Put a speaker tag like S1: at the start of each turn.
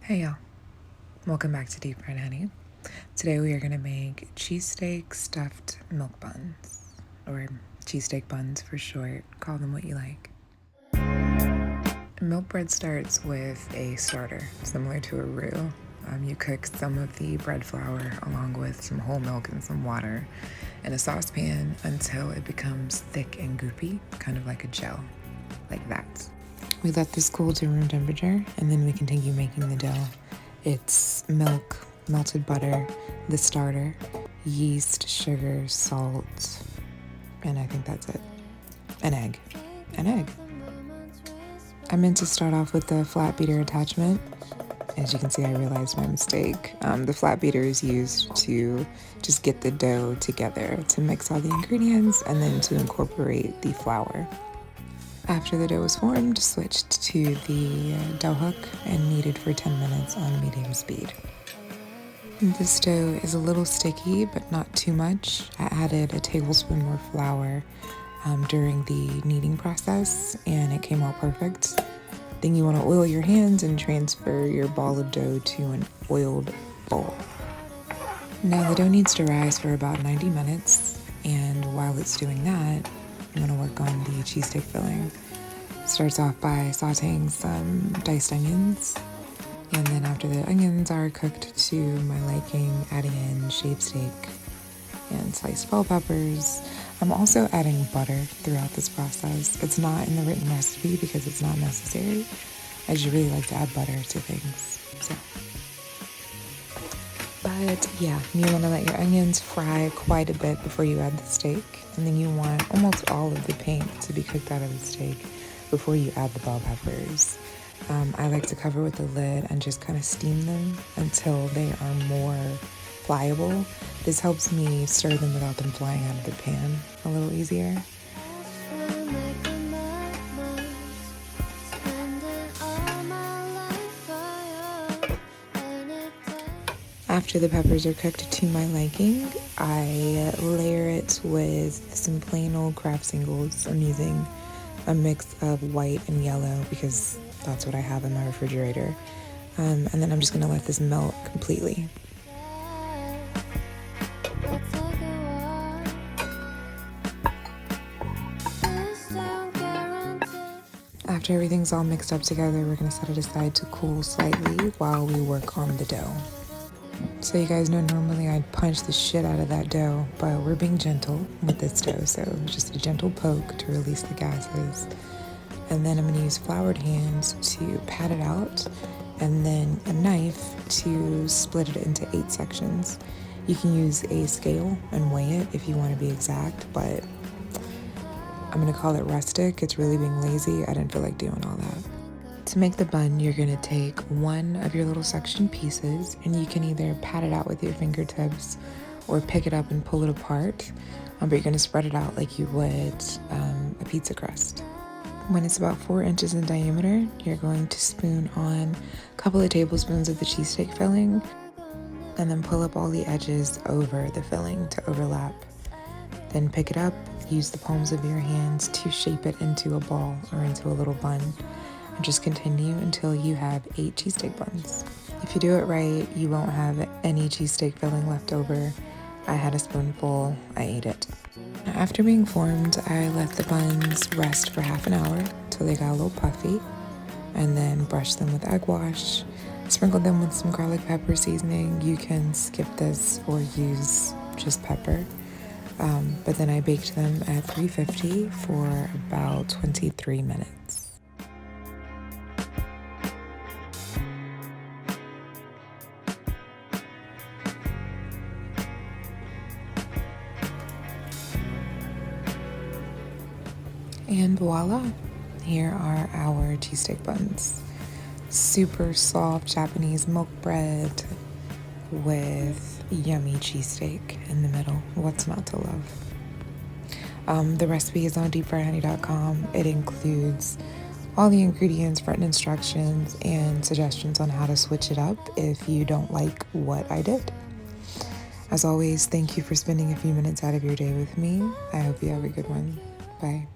S1: Hey y'all, welcome back to Deep Fried Honey. Today we are going to make cheesesteak stuffed milk buns, or cheesesteak buns for short, call them what you like. Milk bread starts with a starter, similar to a roux. You cook some of the bread flour along with some whole milk and some water in a saucepan until it becomes thick and goopy, kind of like a gel, like that. We let this cool to room temperature and then we continue making the dough. It's milk, melted butter, the starter, yeast, sugar, salt, and I think that's it. An egg. I meant to start off with the flat beater attachment. As you can see, I realized my mistake. The flat beater is used to just get the dough together, to mix all the ingredients, and then to incorporate the flour. After the dough was formed, switched to the dough hook and kneaded for 10 minutes on medium speed. This dough is a little sticky, but not too much. I added a tablespoon more flour during the kneading process, and it came out perfect. Then you want to oil your hands and transfer your ball of dough to an oiled bowl. Now the dough needs to rise for about 90 minutes, and while it's doing that, I'm going to work on the cheesesteak filling. Starts off by sauteing some diced onions, and then after the onions are cooked to my liking, adding in shaved steak and sliced bell peppers. I'm also adding butter throughout this process. It's not in the written recipe because it's not necessary. I just really like to add butter to things. But yeah, you want to let your onions fry quite a bit before you add the steak. And then you want almost all of the paint to be cooked out of the steak before you add the bell peppers. I like to cover with the lid and just kind of steam them until they are more pliable. This helps me stir them without them flying out of the pan a little easier. After the peppers are cooked to my liking, I layer it with some plain old Kraft singles. I'm using a mix of white and yellow because that's what I have in my refrigerator. And then I'm just going to let this melt completely. After everything's all mixed up together, we're going to set it aside to cool slightly while we work on the dough. So you guys know normally I'd punch the shit out of that dough, but we're being gentle with this dough, so just a gentle poke to release the gases. And then I'm going to use floured hands to pat it out, and then a knife to split it into 8 sections. You can use a scale and weigh it if you want to be exact, but I'm going to call it rustic. It's really being lazy. I didn't feel like doing all that. To make the bun, you're going to take one of your little section pieces, and you can either pat it out with your fingertips or pick it up and pull it apart, but you're going to spread it out like you would a pizza crust. When it's about 4 inches in diameter, you're going to spoon on a couple of tablespoons of the cheesesteak filling, and then pull up all the edges over the filling to overlap. Then pick it up, use the palms of your hands to shape it into a ball or into a little bun. And just continue until you have 8 cheesesteak buns. If you do it right, you won't have any cheesesteak filling left over. I had a spoonful, I ate it. After being formed, I let the buns rest for half an hour till they got a little puffy, and then brushed them with egg wash, sprinkled them with some garlic pepper seasoning. You can skip this or use just pepper. But then I baked them at 350 for about 23 minutes. And voila, here are our cheesesteak buns. Super soft Japanese milk bread with yummy cheesesteak in the middle. What's not to love? The recipe is on deepfriedhoney.com. It includes all the ingredients, written instructions, and suggestions on how to switch it up if you don't like what I did. As always, thank you for spending a few minutes out of your day with me. I hope you have a good one. Bye.